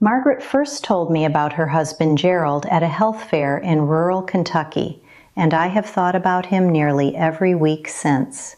Margaret first told me about her husband Gerald at a health fair in rural Kentucky, and I have thought about him nearly every week since.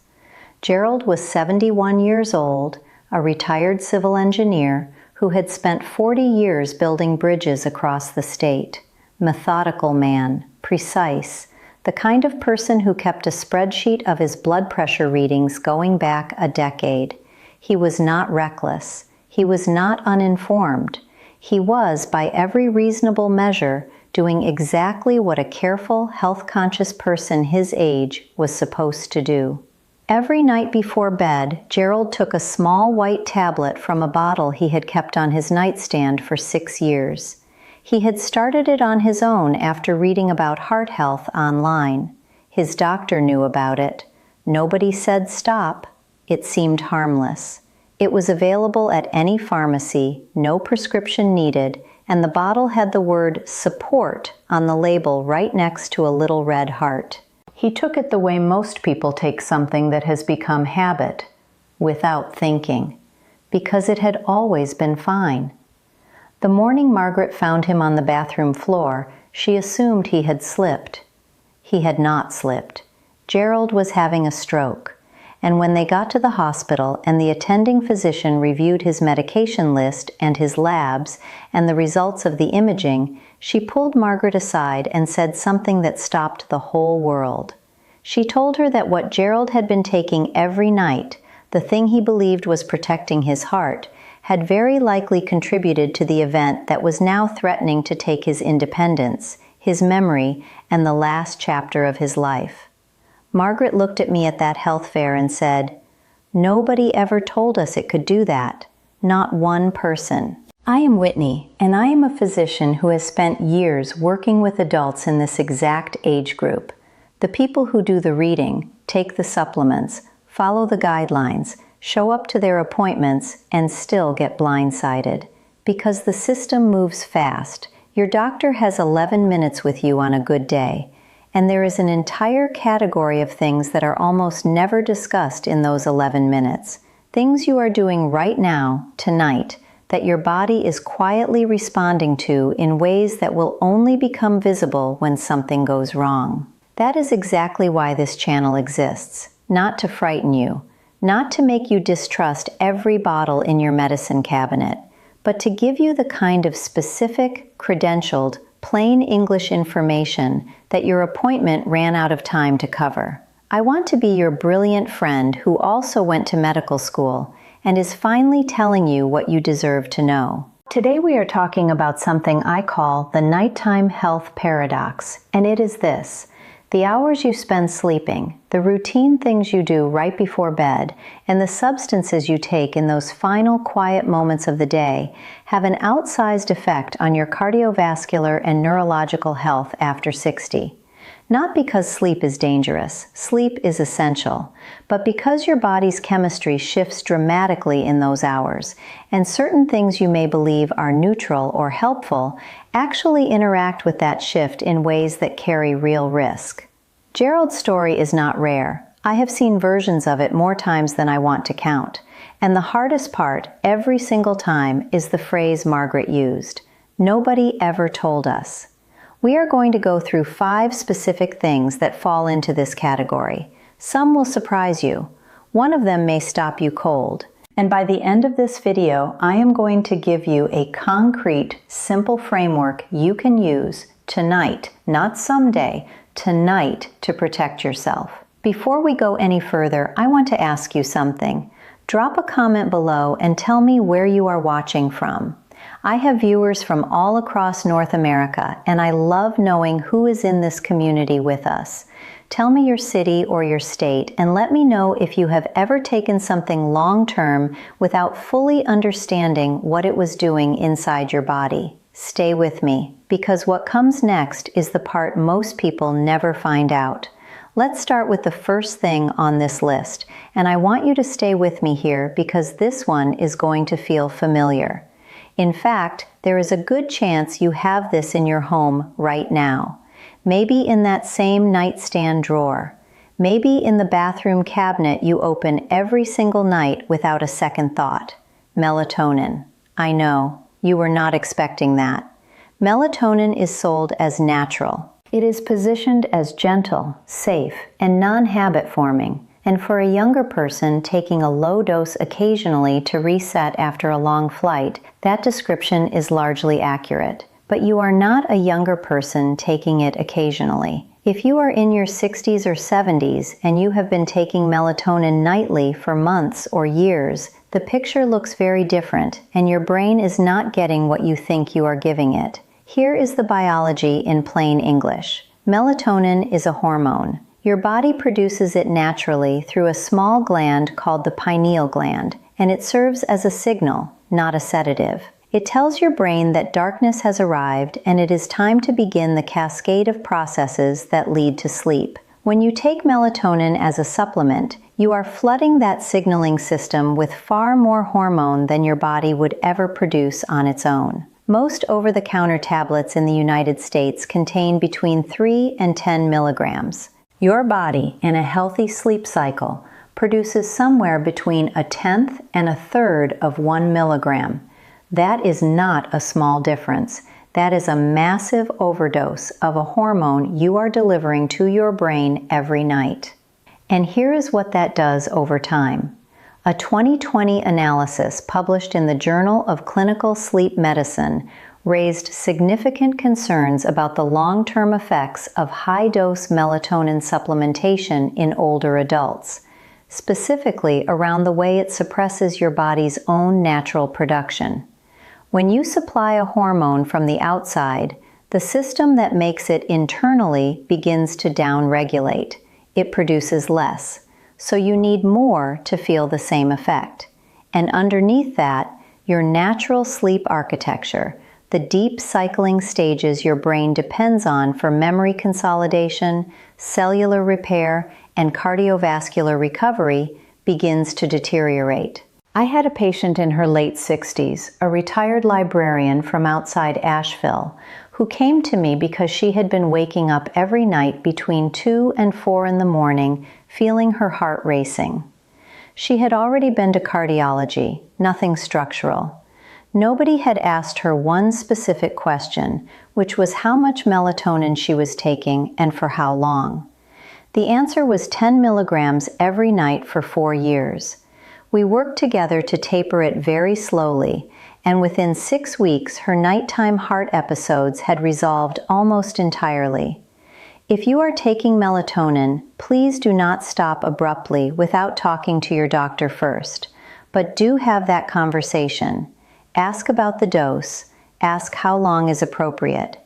Gerald was 71 years old, a retired civil engineer who had spent 40 years building bridges across the state. Methodical man, precise, the kind of person who kept a spreadsheet of his blood pressure readings going back a decade. He was not reckless. He was not uninformed. He was, by every reasonable measure, doing exactly what a careful, health-conscious person his age was supposed to do. Every night before bed, Gerald took a small white tablet from a bottle he had kept on his nightstand for 6 years. He had started it on his own after reading about heart health online. His doctor knew about it. Nobody said stop. It seemed harmless. It was available at any pharmacy, no prescription needed, and the bottle had the word support on the label right next to a little red heart. He took it the way most people take something that has become habit, without thinking, because it had always been fine. The morning Margaret found him on the bathroom floor, she assumed he had slipped. He had not slipped. Gerald was having a stroke. And when they got to the hospital and the attending physician reviewed his medication list and his labs and the results of the imaging, she pulled Margaret aside and said something that stopped the whole world. She told her that what Gerald had been taking every night, the thing he believed was protecting his heart, had very likely contributed to the event that was now threatening to take his independence, his memory, and the last chapter of his life. Margaret looked at me at that health fair and said, "Nobody ever told us it could do that. Not one person." I am Whitney, and I am a physician who has spent years working with adults in this exact age group. The people who do the reading, take the supplements, follow the guidelines, show up to their appointments, and still get blindsided. Because the system moves fast. Your doctor has 11 minutes with you on a good day. And there is an entire category of things that are almost never discussed in those 11 minutes. Things you are doing right now, tonight, that your body is quietly responding to in ways that will only become visible when something goes wrong. That is exactly why this channel exists. Not to frighten you, not to make you distrust every bottle in your medicine cabinet, but to give you the kind of specific, credentialed, plain English information that your appointment ran out of time to cover. I want to be your brilliant friend who also went to medical school and is finally telling you what you deserve to know. Today we are talking about something I call the nighttime health paradox, and it is this. The hours you spend sleeping, the routine things you do right before bed, and the substances you take in those final quiet moments of the day have an outsized effect on your cardiovascular and neurological health after 60. Not because sleep is dangerous, sleep is essential, but because your body's chemistry shifts dramatically in those hours, and certain things you may believe are neutral or helpful actually interact with that shift in ways that carry real risk. Gerald's story is not rare. I have seen versions of it more times than I want to count. And the hardest part, every single time, is the phrase Margaret used. Nobody ever told us. We are going to go through 5 specific things that fall into this category. Some will surprise you. One of them may stop you cold. And by the end of this video, I am going to give you a concrete, simple framework you can use tonight, not someday, tonight to protect yourself. Before we go any further, I want to ask you something. Drop a comment below and tell me where you are watching from. I have viewers from all across North America, and I love knowing who is in this community with us. Tell me your city or your state, and let me know if you have ever taken something long-term without fully understanding what it was doing inside your body. Stay with me, because what comes next is the part most people never find out. Let's start with the first thing on this list, and I want you to stay with me here because this one is going to feel familiar. In fact, there is a good chance you have this in your home right now. Maybe in that same nightstand drawer. Maybe in the bathroom cabinet you open every single night without a second thought. Melatonin. I know. You were not expecting that. Melatonin is sold as natural. It is positioned as gentle, safe, and non-habit forming. And for a younger person taking a low dose occasionally to reset after a long flight, that description is largely accurate. But you are not a younger person taking it occasionally. If you are in your 60s or 70s and you have been taking melatonin nightly for months or years, the picture looks very different, and your brain is not getting what you think you are giving it. Here is the biology in plain English. Melatonin is a hormone. Your body produces it naturally through a small gland called the pineal gland, and it serves as a signal, not a sedative. It tells your brain that darkness has arrived and it is time to begin the cascade of processes that lead to sleep. When you take melatonin as a supplement, you are flooding that signaling system with far more hormone than your body would ever produce on its own. Most over-the-counter tablets in the United States contain between 3 and 10 milligrams. Your body, in a healthy sleep cycle, produces somewhere between 1/10 and 1/3 of 1 milligram. That is not a small difference. That is a massive overdose of a hormone you are delivering to your brain every night. And here is what that does over time. A 2020 analysis published in the Journal of Clinical Sleep Medicine raised significant concerns about the long-term effects of high-dose melatonin supplementation in older adults, specifically around the way it suppresses your body's own natural production. When you supply a hormone from the outside, the system that makes it internally begins to downregulate. It produces less, so you need more to feel the same effect. And underneath that, your natural sleep architecture, the deep cycling stages your brain depends on for memory consolidation, cellular repair, and cardiovascular recovery, begins to deteriorate. I had a patient in her late 60s, a retired librarian from outside Asheville, who came to me because she had been waking up every night between 2 and 4 in the morning, feeling her heart racing. She had already been to cardiology, nothing structural. Nobody had asked her one specific question, which was how much melatonin she was taking and for how long. The answer was 10 milligrams every night for 4 years. We worked together to taper it very slowly, and within 6 weeks her nighttime heart episodes had resolved almost entirely. If you are taking melatonin, please do not stop abruptly without talking to your doctor first, but do have that conversation. Ask about the dose. Ask how long is appropriate.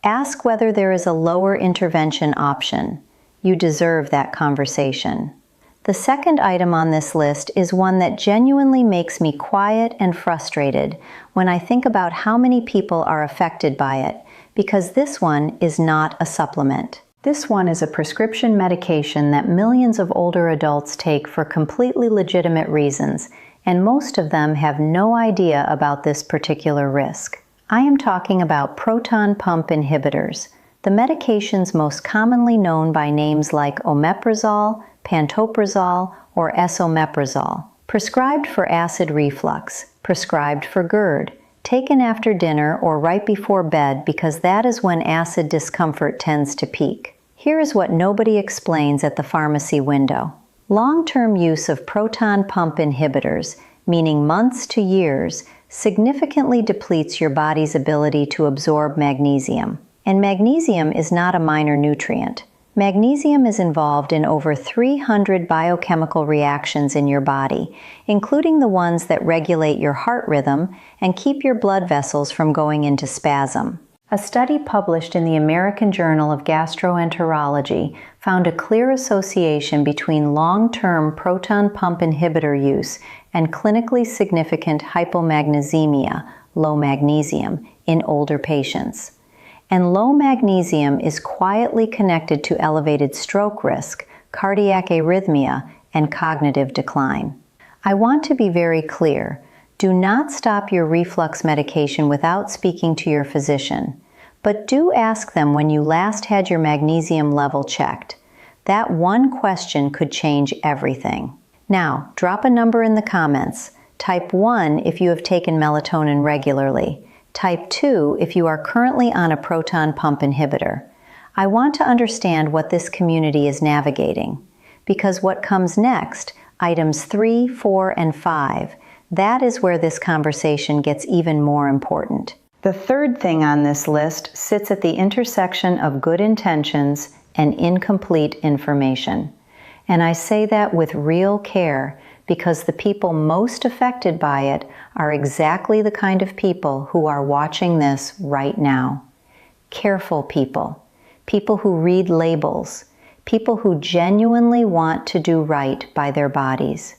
Ask whether there is a lower intervention option. You deserve that conversation. The second item on this list is one that genuinely makes me quiet and frustrated when I think about how many people are affected by it, because this one is not a supplement. This one is a prescription medication that millions of older adults take for completely legitimate reasons, and most of them have no idea about this particular risk. I am talking about proton pump inhibitors, the medications most commonly known by names like omeprazole, pantoprazole, or esomeprazole. Prescribed for acid reflux, prescribed for GERD, taken after dinner or right before bed because that is when acid discomfort tends to peak. Here is what nobody explains at the pharmacy window. Long-term use of proton pump inhibitors, meaning months to years, significantly depletes your body's ability to absorb magnesium. And magnesium is not a minor nutrient. Magnesium is involved in over 300 biochemical reactions in your body, including the ones that regulate your heart rhythm and keep your blood vessels from going into spasm. A study published in the American Journal of Gastroenterology found a clear association between long-term proton pump inhibitor use and clinically significant hypomagnesemia, low magnesium, in older patients. And low magnesium is quietly connected to elevated stroke risk, cardiac arrhythmia, and cognitive decline. I want to be very clear. Do not stop your reflux medication without speaking to your physician, but do ask them when you last had your magnesium level checked. That one question could change everything. Now, drop a number in the comments. Type 1 if you have taken melatonin regularly. Type 2 if you are currently on a proton pump inhibitor. I want to understand what this community is navigating, because what comes next, items 3, 4, and 5, that is where this conversation gets even more important. The third thing on this list sits at the intersection of good intentions and incomplete information. And I say that with real care because the people most affected by it are exactly the kind of people who are watching this right now. Careful people, people who read labels, people who genuinely want to do right by their bodies.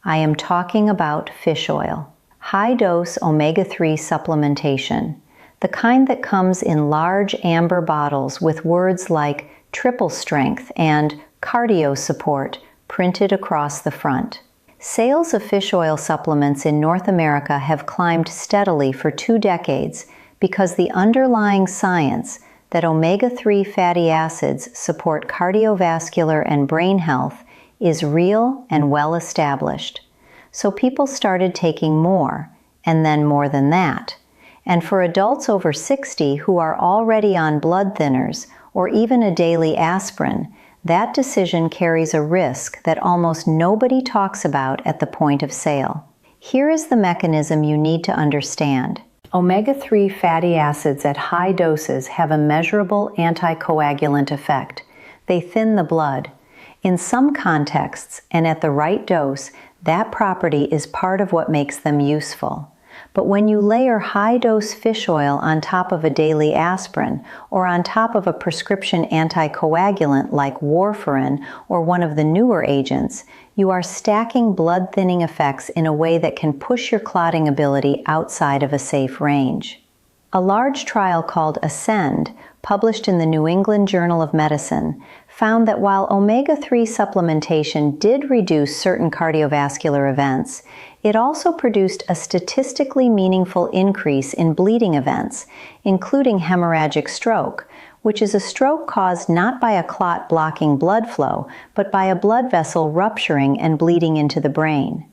I am talking about fish oil. High-dose omega-3 supplementation, the kind that comes in large amber bottles with words like triple strength and cardio support printed across the front. Sales of fish oil supplements in North America have climbed steadily for 2 decades because the underlying science that omega-3 fatty acids support cardiovascular and brain health is real and well established. So people started taking more, and then more than that. And for adults over 60 who are already on blood thinners or even a daily aspirin, that decision carries a risk that almost nobody talks about at the point of sale. Here is the mechanism you need to understand. Omega-3 fatty acids at high doses have a measurable anticoagulant effect. They thin the blood. In some contexts, and at the right dose, that property is part of what makes them useful. But when you layer high-dose fish oil on top of a daily aspirin or on top of a prescription anticoagulant like warfarin or one of the newer agents, you are stacking blood-thinning effects in a way that can push your clotting ability outside of a safe range. A large trial called Ascend, published in the New England Journal of Medicine, found that while omega-3 supplementation did reduce certain cardiovascular events, it also produced a statistically meaningful increase in bleeding events, including hemorrhagic stroke, which is a stroke caused not by a clot blocking blood flow, but by a blood vessel rupturing and bleeding into the brain.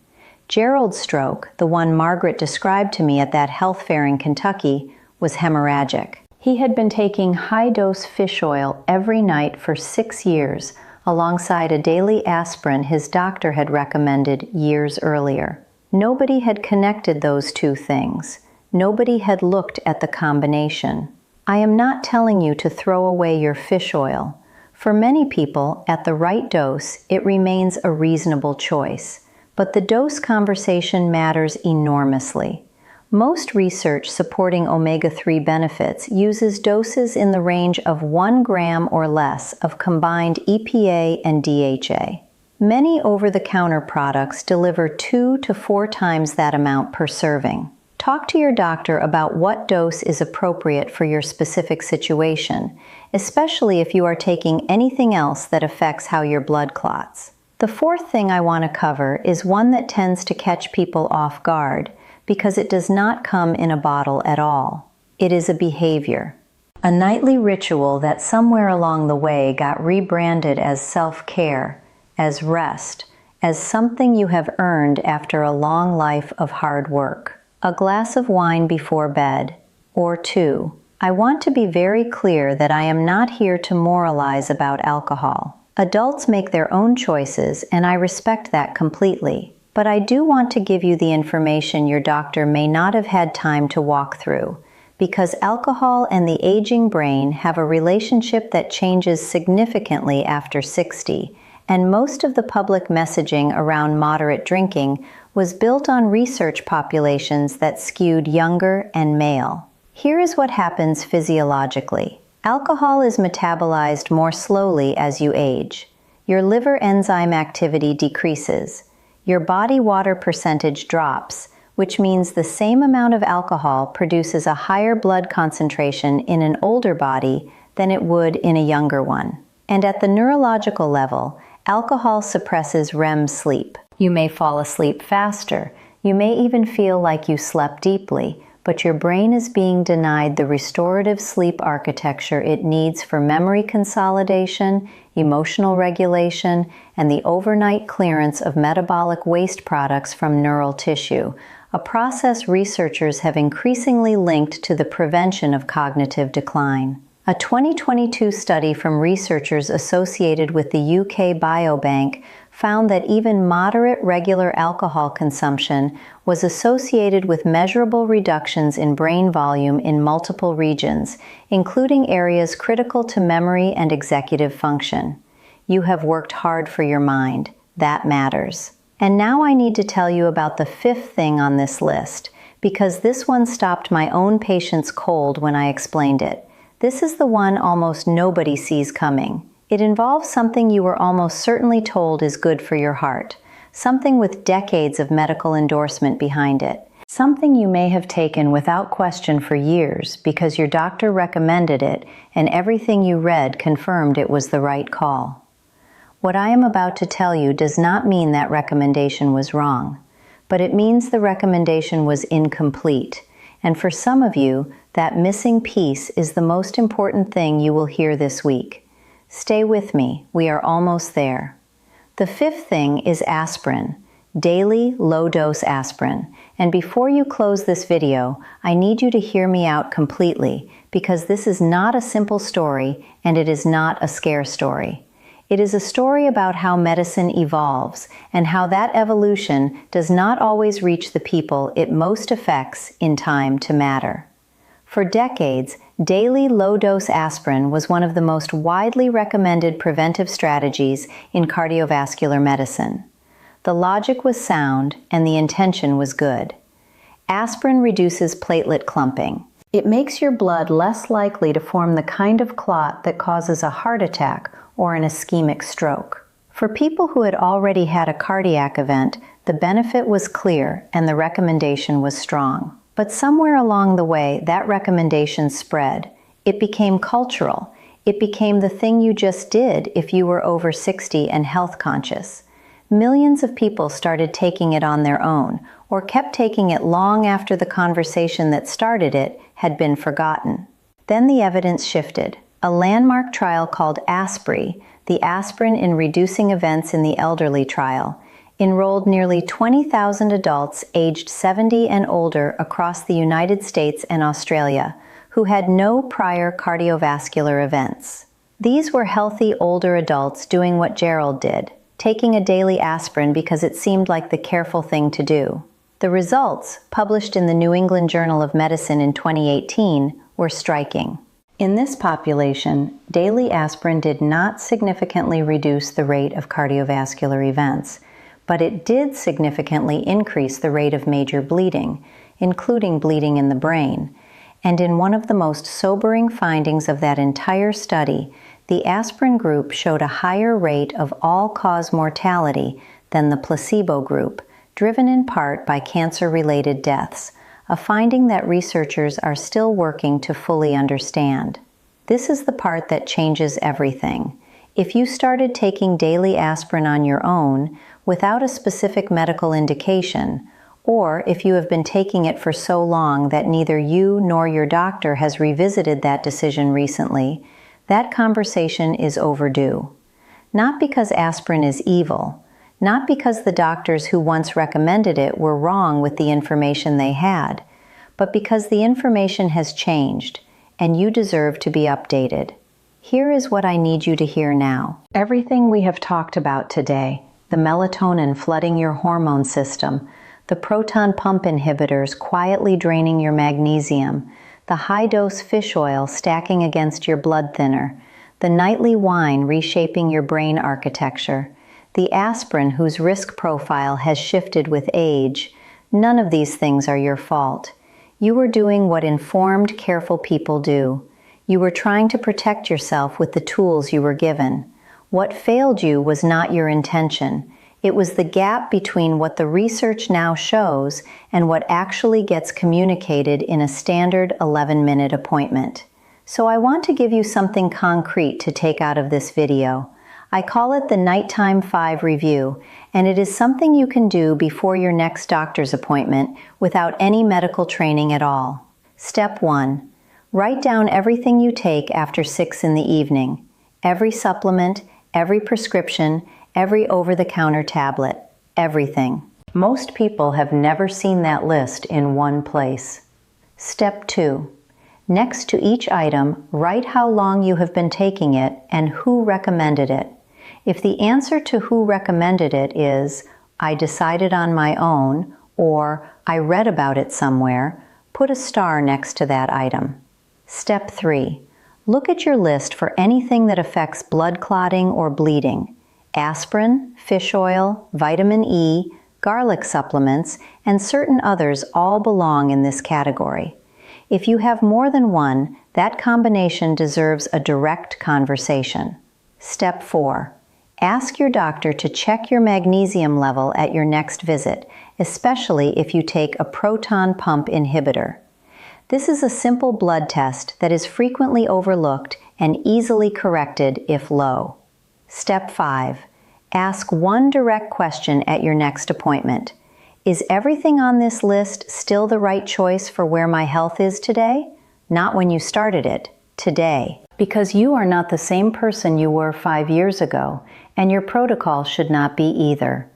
Gerald's stroke, the one Margaret described to me at that health fair in Kentucky, was hemorrhagic. He had been taking high-dose fish oil every night for 6 years, alongside a daily aspirin his doctor had recommended years earlier. Nobody had connected those two things. Nobody had looked at the combination. I am not telling you to throw away your fish oil. For many people, at the right dose, it remains a reasonable choice. But the dose conversation matters enormously. Most research supporting omega-3 benefits uses doses in the range of 1 gram or less of combined EPA and DHA. Many over-the-counter products deliver 2 to 4 times that amount per serving. Talk to your doctor about what dose is appropriate for your specific situation, especially if you are taking anything else that affects how your blood clots. The fourth thing I want to cover is one that tends to catch people off guard, because it does not come in a bottle at all. It is a behavior. A nightly ritual that somewhere along the way got rebranded as self-care, as rest, as something you have earned after a long life of hard work. A glass of wine before bed, or 2. I want to be very clear that I am not here to moralize about alcohol. Adults make their own choices, and I respect that completely. But I do want to give you the information your doctor may not have had time to walk through, because alcohol and the aging brain have a relationship that changes significantly after 60, and most of the public messaging around moderate drinking was built on research populations that skewed younger and male. Here is what happens physiologically. Alcohol is metabolized more slowly as you age. Your liver enzyme activity decreases. Your body water percentage drops, which means the same amount of alcohol produces a higher blood concentration in an older body than it would in a younger one. And at the neurological level, alcohol suppresses REM sleep. You may fall asleep faster. You may even feel like you slept deeply, but your brain is being denied the restorative sleep architecture it needs for memory consolidation, emotional regulation, and the overnight clearance of metabolic waste products from neural tissue, a process researchers have increasingly linked to the prevention of cognitive decline. A 2022 study from researchers associated with the UK Biobank found that even moderate regular alcohol consumption was associated with measurable reductions in brain volume in multiple regions, including areas critical to memory and executive function. You have worked hard for your mind. That matters. And now I need to tell you about the fifth thing on this list, because this one stopped my own patience cold when I explained it. This is the one almost nobody sees coming. It involves something you were almost certainly told is good for your heart, something with decades of medical endorsement behind it, something you may have taken without question for years because your doctor recommended it and everything you read confirmed it was the right call. What I am about to tell you does not mean that recommendation was wrong, but it means the recommendation was incomplete. And for some of you, that missing piece is the most important thing you will hear this week. Stay with me, we are almost there. The fifth thing is aspirin, daily low-dose aspirin. And before you close this video, I need you to hear me out completely, because this is not a simple story and it is not a scare story. It is a story about how medicine evolves and how that evolution does not always reach the people it most affects in time to matter. For decades, daily low-dose aspirin was one of the most widely recommended preventive strategies in cardiovascular medicine. The logic was sound and the intention was good. Aspirin reduces platelet clumping. It makes your blood less likely to form the kind of clot that causes a heart attack or an ischemic stroke. For people who had already had a cardiac event, the benefit was clear and the recommendation was strong. But somewhere along the way, that recommendation spread. It became cultural. It became the thing you just did if you were over 60 and health conscious. Millions of people started taking it on their own, or kept taking it long after the conversation that started it had been forgotten. Then the evidence shifted. A landmark trial called Aspirin, the Aspirin in Reducing Events in the Elderly trial, enrolled nearly 20,000 adults aged 70 and older across the United States and Australia who had no prior cardiovascular events. These were healthy older adults doing what Gerald did, taking a daily aspirin because it seemed like the careful thing to do. The results, published in the New England Journal of Medicine in 2018, were striking. In this population, daily aspirin did not significantly reduce the rate of cardiovascular events, but it did significantly increase the rate of major bleeding, including bleeding in the brain. And in one of the most sobering findings of that entire study, the aspirin group showed a higher rate of all-cause mortality than the placebo group, driven in part by cancer-related deaths, a finding that researchers are still working to fully understand. This is the part that changes everything. If you started taking daily aspirin on your own, without a specific medical indication, or if you have been taking it for so long that neither you nor your doctor has revisited that decision recently, that conversation is overdue. Not because aspirin is evil, not because the doctors who once recommended it were wrong with the information they had, but because the information has changed, and you deserve to be updated. Here is what I need you to hear now. Everything we have talked about today, the melatonin flooding your hormone system, the proton pump inhibitors quietly draining your magnesium, the high-dose fish oil stacking against your blood thinner, the nightly wine reshaping your brain architecture, the aspirin whose risk profile has shifted with age, none of these things are your fault. You were doing what informed, careful people do. You were trying to protect yourself with the tools you were given. What failed you was not your intention. It was the gap between what the research now shows and what actually gets communicated in a standard 11-minute appointment. So I want to give you something concrete to take out of this video. I call it the Nighttime 5 Review, and it is something you can do before your next doctor's appointment without any medical training at all. Step 1. Write down everything you take after 6 in the evening. Every supplement, every prescription, every over-the-counter tablet. Everything. Most people have never seen that list in one place. Step 2. Next to each item, write how long you have been taking it and who recommended it. If the answer to who recommended it is, I decided on my own, or I read about it somewhere, put a star next to that item. Step 3. Look at your list for anything that affects blood clotting or bleeding. Aspirin, fish oil, vitamin E, garlic supplements, and certain others all belong in this category. If you have more than one, that combination deserves a direct conversation. Step 4. Ask your doctor to check your magnesium level at your next visit, especially if you take a proton pump inhibitor. This is a simple blood test that is frequently overlooked and easily corrected if low. Step 5. Ask one direct question at your next appointment. Is everything on this list still the right choice for where my health is today? Not when you started it, today. Because you are not the same person you were 5 years ago, and your protocol should not be either.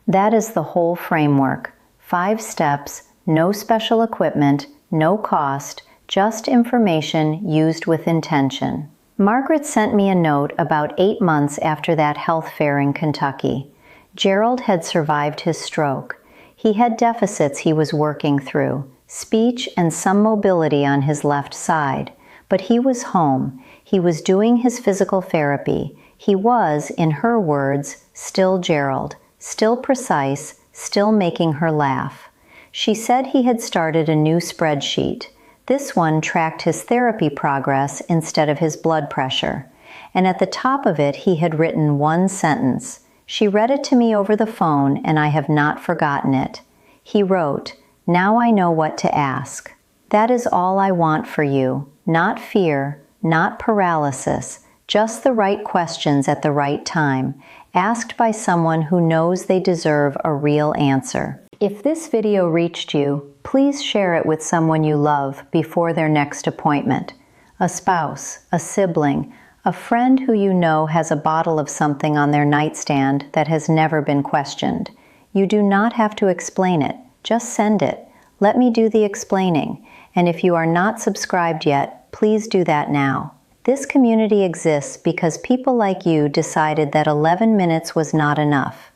That is the whole framework. 5 steps, no special equipment, no cost, just information used with intention. Margaret sent me a note about 8 months after that health fair in Kentucky. Gerald had survived his stroke. He had deficits he was working through, speech and some mobility on his left side. But he was home. He was doing his physical therapy. He was, in her words, still Gerald, still precise, still making her laugh. She said he had started a new spreadsheet. This one tracked his therapy progress instead of his blood pressure. And at the top of it, he had written one sentence. She read it to me over the phone, and I have not forgotten it. He wrote, "Now I know what to ask. That is all I want for you. Not fear, not paralysis, just the right questions at the right time, asked by someone who knows they deserve a real answer." If this video reached you, please share it with someone you love before their next appointment. A spouse, a sibling, a friend who you know has a bottle of something on their nightstand that has never been questioned. You do not have to explain it. Just send it. Let me do the explaining. And if you are not subscribed yet, please do that now. This community exists because people like you decided that 11 minutes was not enough.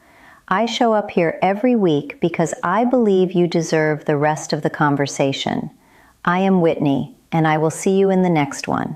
I show up here every week because I believe you deserve the rest of the conversation. I am Whitney, and I will see you in the next one.